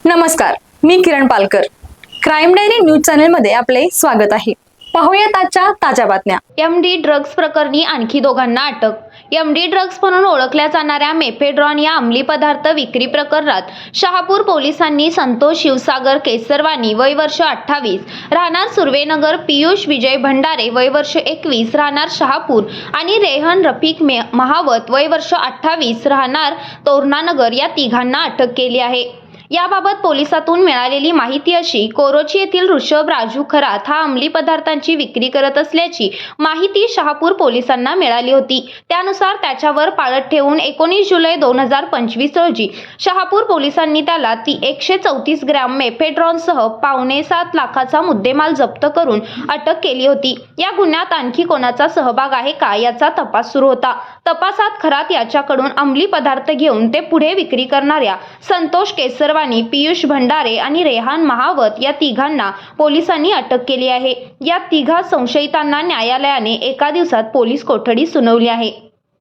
नमस्कार, मी Kiran Palkar. Crime diary news channel मध्ये आपले स्वागत आहे. पाहूयात आजच्या ताज्या बातम्या. एमडी ड्रग्ज प्रकरणी आणखी दोघांना अटक. एमडी ड्रग्ज म्हणून ओळखल्या जाणाऱ्या मेफेड्रॉन या अंमली पदार्थ विक्री प्रकरणात शहापूर पोलिसांनी संतोष शिवसागर केसरवानी वय वर्ष 28 राहणार सुर्वेनगर, पियुष विजय भंडारे वय वर्ष 21 राहणार शहापूर आणि रेहन रफिक महावत वय वर्ष 28 राहणार तोरणानगर या तिघांना अटक केली आहे. याबाबत पोलिसातून मिळालेली माहिती अशी: कोरोची येथील ऋषभ राजू खरात हा अंमली पदार्थांची विक्री करत असल्याची माहिती शहापूर पोलिसांना मिळाली होती. त्यानुसार त्याच्यावर पाळत ठेवून 19 जुलै 2025 रोजी शहापूर पोलिसांनी त्याला 134 ग्रॅम मेफेड्रॉनसह 5.7 लाखाचा मुद्देमाल जप्त करून अटक केली होती. या गुन्ह्यात आणखी कोणाचा सहभाग आहे का याचा तपास सुरू होता. तपासात खरात याच्याकडून अंमली पदार्थ घेऊन ते पुढे विक्री करणाऱ्या संतोष केसरवानी, पियुष भंडारे आणि रेहान महावत या तिघांना पोलिसांनी अटक केली आहे. या तिघा संशयितांना न्यायालयाने एका दिवसात पोलीस कोठडी सुनावली आहे.